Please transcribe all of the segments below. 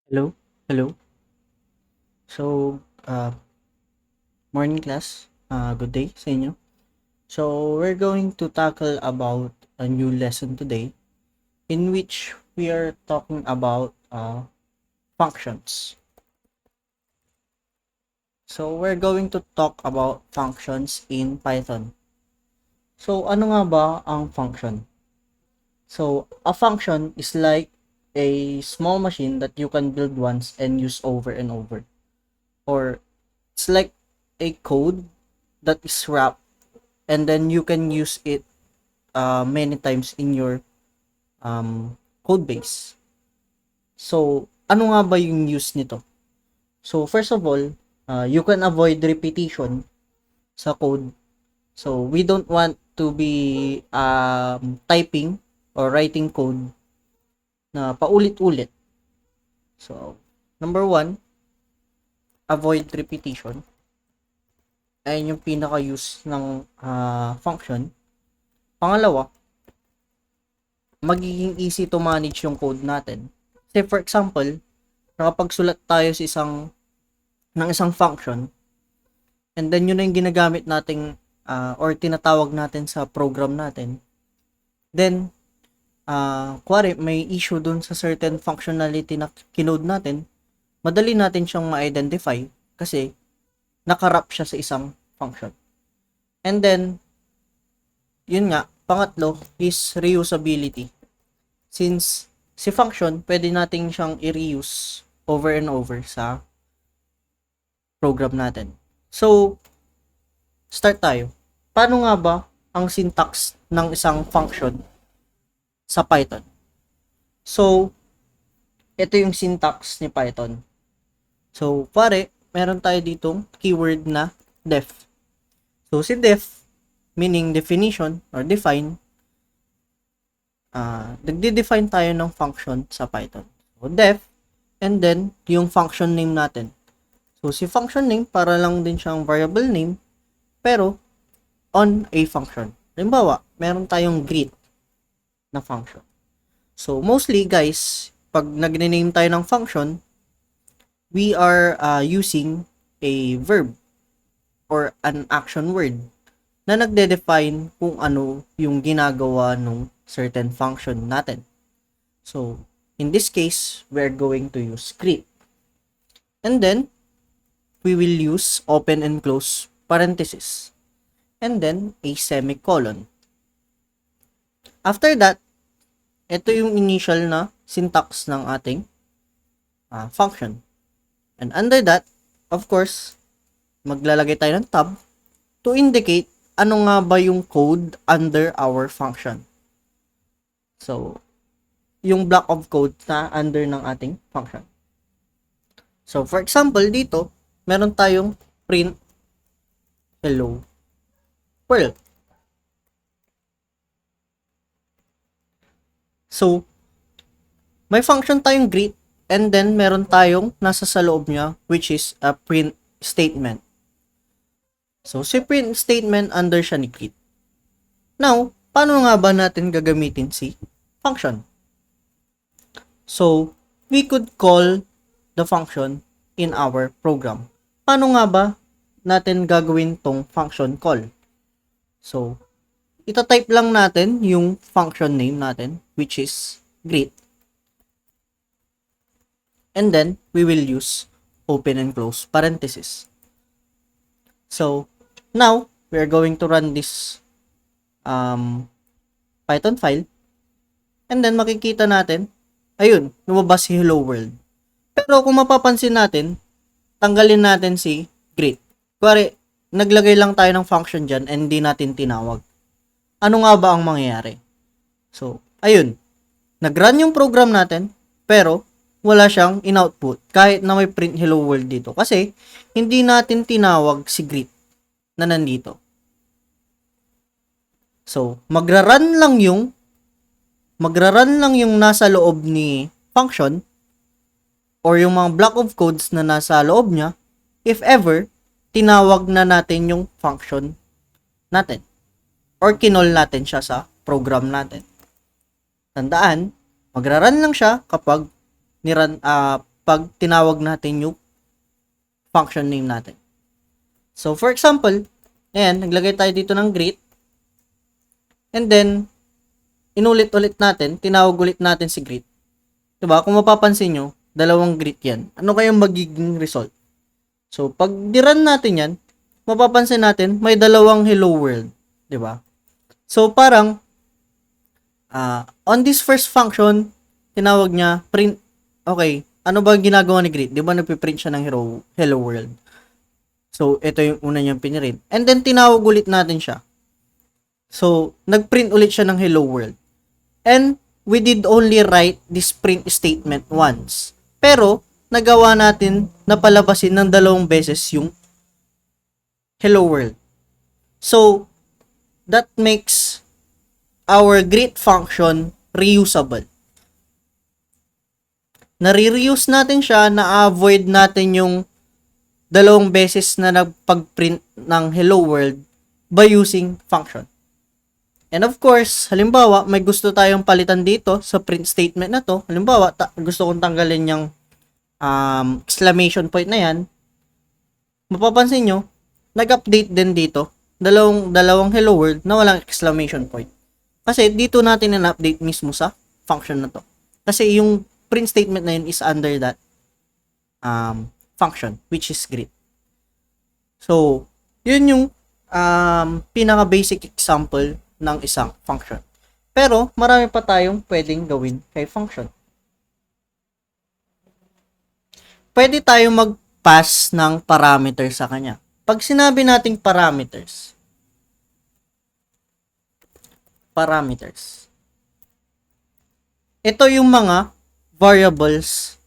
Hello, hello. So, morning class. Good day sa inyo. So, we're going to tackle about a new lesson today in which we are talking about functions. So, we're going to talk about functions in Python. So, ano nga ba ang function? So, a function is like a small machine that you can build once and use over and over. Or it's like a code that is wrapped and then you can use it many times in your code base. So, ano nga ba yung use nito? So, first of all, you can avoid repetition sa code. So, we don't want to be typing or writing code na paulit-ulit. So, number one, avoid repetition. Ayun yung pinaka-use ng function. Pangalawa, magiging easy to manage yung code natin. Say for example, nakapagsulat tayo sa isang function and then yun na yung ginagamit nating or tinatawag natin sa program natin. Then kuwari may issue dun sa certain functionality na kinode natin, madali natin siyang ma-identify kasi nakarap siya sa isang function. And then yun nga, pangatlo is reusability. Since si function, pwede nating siyang i-reuse over and over sa program natin. So, start tayo. Paano nga ba ang syntax ng isang function sa Python? So, ito yung syntax ni Python. So, pare, meron tayo ditong keyword na def. So, si def, meaning definition or define, nagde-define tayo ng function sa Python. So, def, and then, yung function name natin. So, si function name, para lang din siyang variable name, pero, on a function. Halimbawa, meron tayong greet na function. So, mostly, guys, pag nagne-name tayo ng function, we are using a verb or an action word na nagde-define kung ano yung ginagawa ng certain function natin. So, in this case, we're going to use greet. And then, we will use open and close parenthesis. And then, a semicolon. After that, ito yung initial na syntax ng ating function. And under that, of course, maglalagay tayo ng tab to indicate ano nga ba yung code under our function. So, yung block of code na under ng ating function. So, for example, dito, meron tayong print hello world. So, may function tayong greet and then meron tayong nasa sa loob niya which is a print statement. So, si print statement under siya ni greet. Now, paano nga ba natin gagamitin si function? So, we could call the function in our program. Paano nga ba natin gagawin tong function call? So, itatype lang natin yung function name natin, which is greet. And then, we will use open and close parenthesis. So, now, we are going to run this Python file. And then, makikita natin, ayun, lumabas si hello world. Pero kung mapapansin natin, tanggalin natin si greet. Kuwari, naglagay lang tayo ng function dyan and hindi natin tinawag. Ano nga ba ang mangyayari? So, ayun, nag-run yung program natin, pero wala siyang in-output kahit na may print hello world dito. Kasi, hindi natin tinawag si greet na nandito. So, magra-run lang yung nasa loob ni function or yung mga block of codes na nasa loob niya if ever tinawag na natin yung function natin or kinol natin siya sa program natin. Tandaan, magra-run lang siya kapag pag tinawag natin yung function name natin. So, for example, ayan, naglagay tayo dito ng greet. And then, inulit-ulit natin, tinawag ulit natin si greet. Diba? Kung mapapansin nyo, dalawang greet yan. Ano kayang magiging result? So, pag di-run natin yan, mapapansin natin, may dalawang hello world. Diba? So, parang, on this first function, tinawag niya, print, okay, ano ba ginagawa ni greet? Diba nagpiprint siya ng hello world? So, ito yung una niyang pinrint. And then, tinawag ulit natin siya. So, nagprint ulit siya ng hello world. And, we did only write this print statement once. Pero, nagawa natin na palabasin ng dalawang beses yung hello world. So, that makes our greet function reusable. Nare-reuse natin siya, na-avoid natin yung dalawang beses na nagpag-print ng hello world by using function. And of course, halimbawa, may gusto tayong palitan dito sa print statement na to. Halimbawa, gusto kong tanggalin yung exclamation point na yan. Mapapansin nyo, nag-update din dito. Dalawang hello world na walang exclamation point. Kasi dito natin na-update mismo sa function na to. Kasi yung print statement na yun is under that function, which is greet. So, yun yung pinaka-basic example ng isang function. Pero, marami pa tayong pwedeng gawin kay function. Pwede tayong mag-pass ng parameter sa kanya. Pag sinabi nating parameters, ito yung mga variables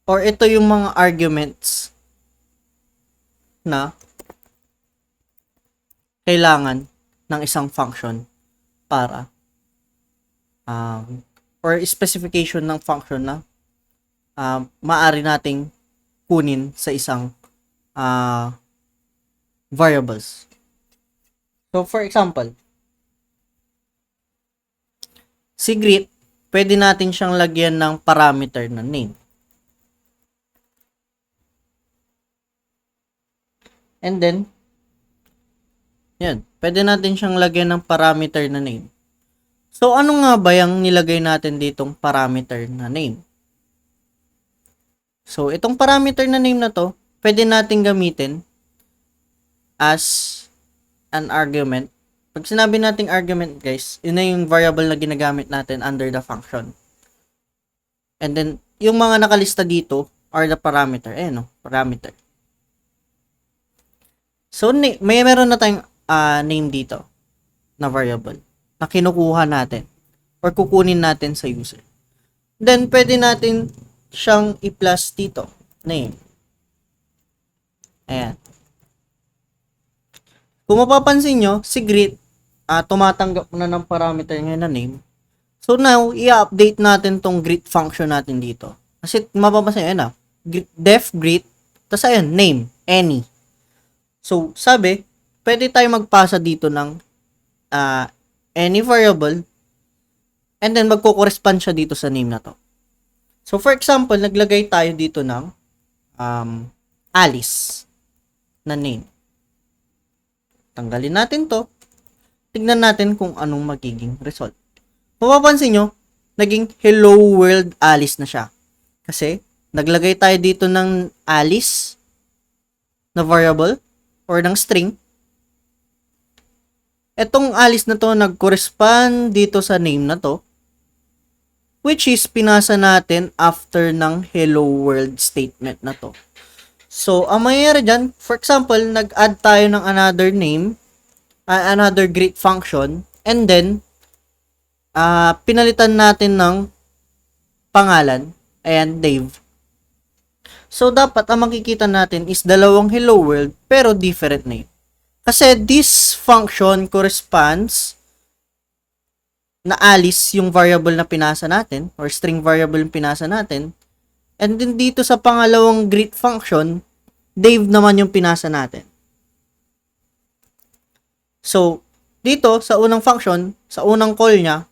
or ito yung mga arguments na kailangan ng isang function para or specification ng function na maaari nating kunin sa isang variables. So, for example, si greet, pwede natin siyang lagyan ng parameter na name. And then, yan, pwede natin siyang lagyan ng parameter na name. So, ano nga ba yung nilagay natin ditong parameter na name? So, itong parameter na name na to, pwede natin gamitin as an argument. Pag sinabi nating argument, guys, yun na yung variable na ginagamit natin under the function. And then, yung mga nakalista dito are the parameter. Ayan, no? Parameter. So, meron na tayong name dito na variable na kinukuha natin or kukunin natin sa user. Then, pwede natin siyang i-plus dito. Name. Ayan. Kung mapapansin nyo, si greet, tumatanggap na ng parameter ngayon na name. So, now, i-update natin tong greet function natin dito. Kasi, mapapansin nyo, def greet, tapos ayan, name, any. So, sabi, pwede tayo magpasa dito ng any variable and then magko-correspond siya dito sa name na to. So, for example, naglagay tayo dito ng Alice na name. Tanggalin natin to. Tignan natin kung anong magiging result. Mapapansin nyo, naging hello world Alice na siya. Kasi, naglagay tayo dito ng Alice na variable or ng string. Etong Alice na to nag-correspond dito sa name na to, which is pinasa natin after ng hello world statement na to. So, ang mangyayari dyan, for example, nag-add tayo ng another name, another greet function, and then, pinalitan natin ng pangalan, ayan, Dave. So, dapat ang makikita natin is dalawang hello world, pero different name. Kasi this function corresponds na Alice yung variable na pinasa natin, or string variable yung pinasa natin. And then dito sa pangalawang greet function, Dave naman yung pinasa natin. So, dito sa unang function, sa unang call niya,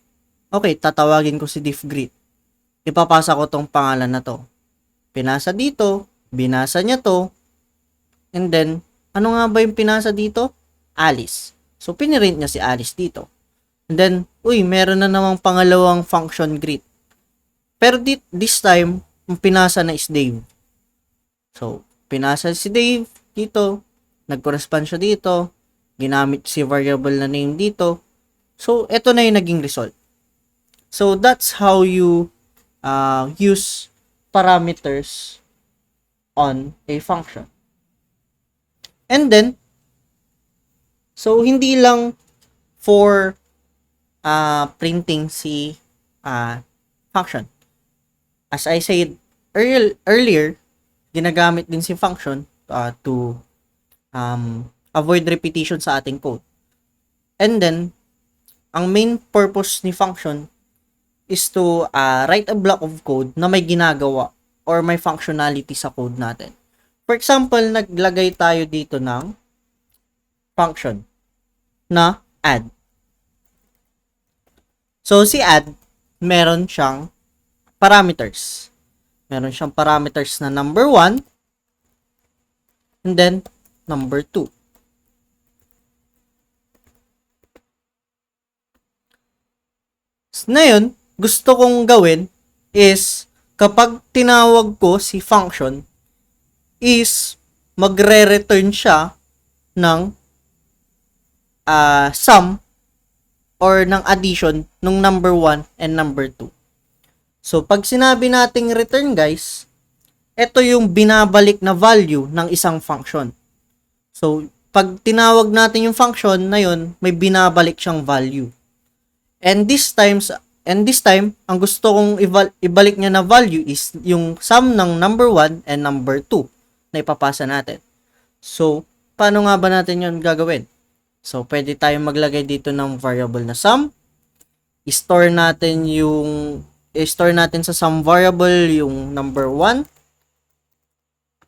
okay, tatawagin ko si diff greet. ipapasa ko tong pangalan na to. Pinasa dito, binasa niya to, and then, ano nga ba yung pinasa dito? Alice. So, pinirint niya si Alice dito. And then, meron na namang pangalawang function greet. Pero this time, yung pinasa na is Dave. So, pinasa si Dave dito, nag-correspond siya dito, ginamit si variable na name dito. So, eto na yung naging result. So, that's how you use parameters on a function. And then, so, hindi lang for printing si function. As I said earlier, ginagamit din si function to avoid repetition sa ating code. And then, ang main purpose ni function is to write a block of code na may ginagawa or may functionality sa code natin. For example, naglagay tayo dito ng function na add. So, si add, meron siyang parameters. Meron siyang parameters na number 1 and then number 2. Ngayon, gusto kong gawin is kapag tinawag ko si function is magre-return siya ng sum or ng addition ng number 1 and number 2. So, pag sinabi nating return, guys, ito yung binabalik na value ng isang function. So, pag tinawag natin yung function na yun, may binabalik siyang value. And this time, ang gusto kong ibalik niya na value is yung sum ng number 1 and number 2 na ipapasa natin. So, paano nga ba natin yun gagawin? So, pwede tayong maglagay dito ng variable na sum. I-store natin sa sum variable yung number 1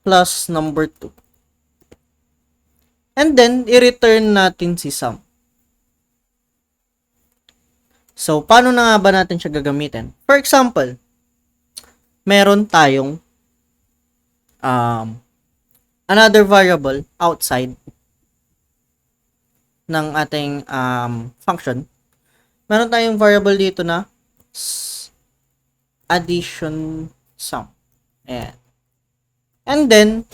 plus number 2. And then, i-return natin si sum. So, paano na nga ba natin siya gagamitin? For example, meron tayong another variable outside ng ating function. Meron tayong variable dito na addition sum. Ayan. And then,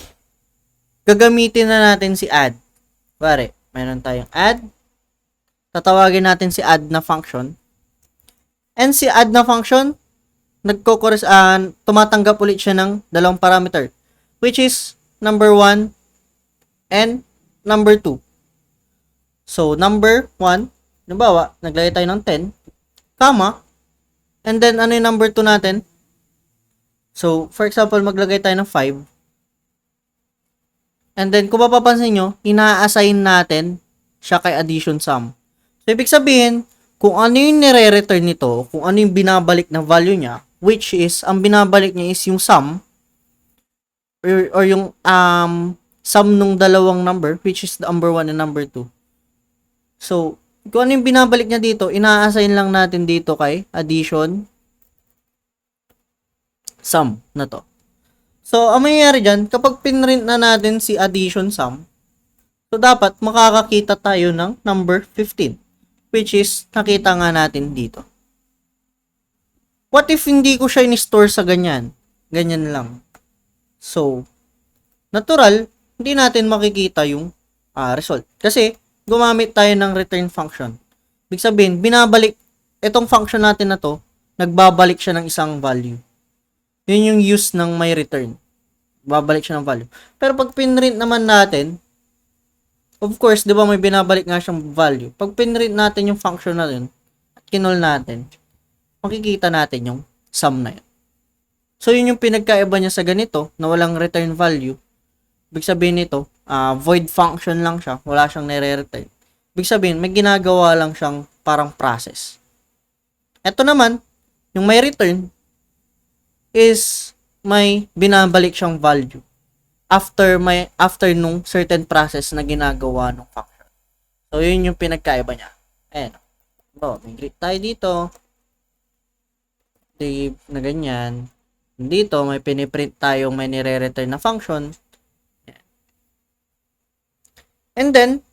gagamitin na natin si add. Pare, meron tayong add. Tatawagin natin si add na function. And si add na function, tumatanggap ulit siya ng dalawang parameter, which is number 1 and number 2. So, number 1, nabawa, naglagay tayo ng 10, comma, and then ano yung number 2 natin? So, for example, maglagay tayo ng 5. And then, kung mapapansin nyo, ina-assign natin siya kay addition sum. So, ibig sabihin, kung ano yung nire-return nito, kung ano yung binabalik na value niya, which is, ang binabalik niya is yung sum, or yung sum nung dalawang number, which is number 1 and number 2. So, kung ano yung binabalik niya dito, ina-assign lang natin dito kay addition sum na to. So, ang mangyayari dyan, kapag pinrint na natin si addition sum, so dapat makakakita tayo ng number 15. Which is, nakita nga natin dito. What if hindi ko siya in-store sa ganyan? Ganyan lang. So, natural, hindi natin makikita yung result. Kasi, gumamit tayo ng return function. Ibig sabihin, binabalik, itong function natin na to, nagbabalik siya ng isang value. Yun yung use ng may return. Babalik siya ng value. Pero pag pinrint naman natin, of course, di ba may binabalik nga siyang value. Pag pinrint natin yung function na yun, at kinol natin, makikita natin yung sum na yun. So, yun yung pinagkaiba niya sa ganito, na walang return value. Ibig sabihin nito, void function lang siya, wala siyang nire-return. Ibig sabihin, may ginagawa lang siyang parang process. Ito naman, yung may return, is may binabalik siyang value. After nung certain process na ginagawa ng function. So, yun yung pinagkaiba niya. Ayan. So, may greet tayo dito. div na ganyan. Dito, may piniprint tayong may nire-return na function. And then,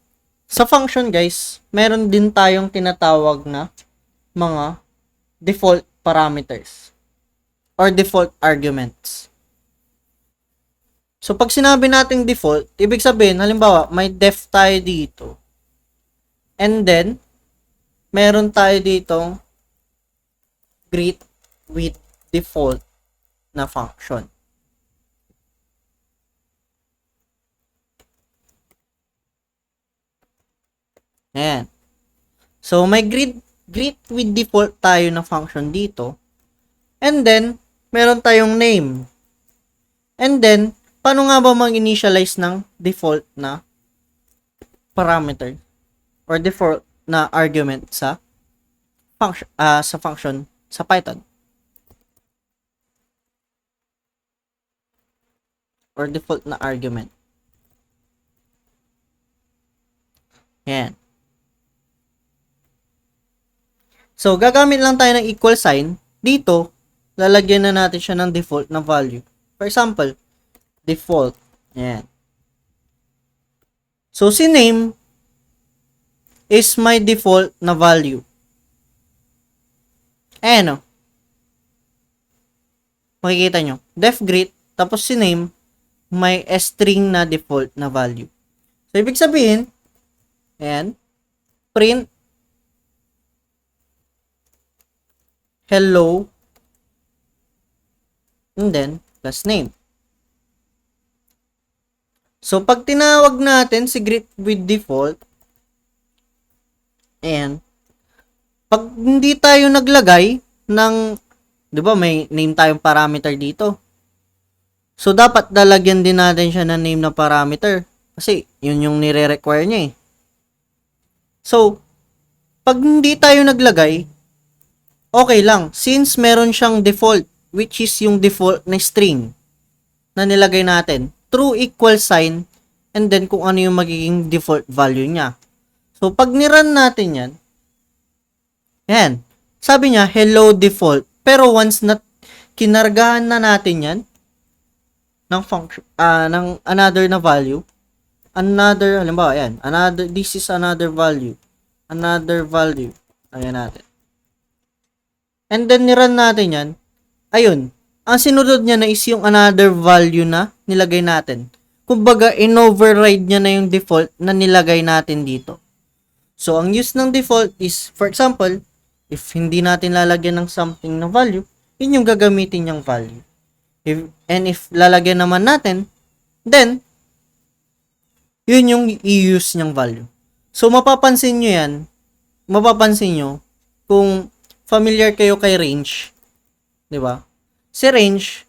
sa function guys, meron din tayong tinatawag na mga default parameters or default arguments. So, pag sinabi nating default, ibig sabihin, halimbawa, may def tayo dito. And then, meron tayo ditong greet with default na function. Ayan. So, may greet with default tayo na function dito. And then, meron tayong name. And then, paano nga ba mag-initialize ng default na parameter or default na argument sa function sa Python? Or default na argument. Ayan. So, gagamit lang tayo ng equal sign. Dito, lalagyan na natin siya ng default na value. For example, default. Ayan. So, si name is my default na value. Ayan o. Makikita nyo. Def greet, tapos si name, may string na default na value. So, ibig sabihin, ayan, print hello and then plus name. So, pag tinawag natin si greet with default, ayan, pag hindi tayo naglagay ng, di ba may name tayong parameter dito. So, dapat lalagyan din natin siya ng name na parameter. Kasi, yun yung nire-require niya eh. So, pag hindi tayo naglagay, okay lang. Since meron siyang default, which is yung default na string na nilagay natin, true equal sign, and then kung ano yung magiging default value niya. So, pag nirun natin yan, yan, sabi niya, hello default. Pero once na kinargahan na natin yan, ng function, ng another na value, halimbawa, yan, this is another value, ayan natin. And then, nirun natin yan, ayun, ang sinunod niya na is yung another value na nilagay natin. Kumbaga, in-override niya na yung default na nilagay natin dito. So, ang use ng default is, for example, if hindi natin lalagyan ng something na value, yun yung gagamitin niyang value. If lalagyan naman natin, then, yun yung i-use niyang value. So, mapapansin nyo kung familiar kayo kay range, di ba? Si range,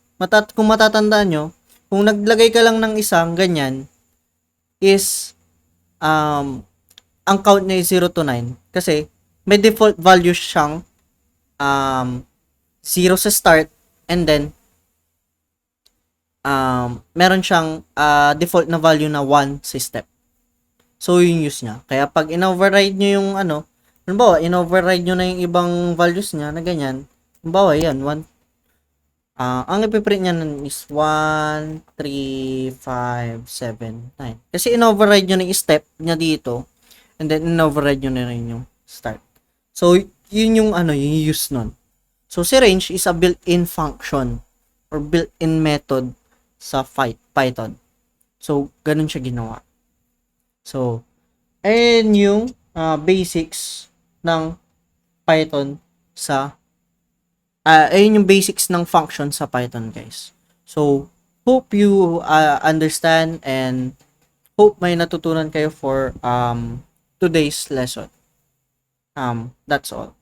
kung matatandaan nyo, kung naglagay ka lang ng isang ganyan, is, ang count niya is 0 to 9. Kasi, may default value siyang 0 sa start, and then, meron siyang default na value na 1 sa step. So, yung use niya. Kaya, pag in-override nyo yung halimbawa, in-override nyo na yung ibang values niya na ganyan, halimbawa, yan, 1, ang ipiprint niya is 1, 3, 5, 7, 9. Kasi in-override nyo na yung step niya dito, and then in-override nyo na rin yung start. So, yun yung yung use nun. So, si range is a built-in function or built-in method sa Python. So, ganun siya ginawa. So, ayun yung basics ng Python sa ayun yung basics ng function sa Python, guys. So, hope you understand and hope may natutunan kayo for today's lesson. That's all.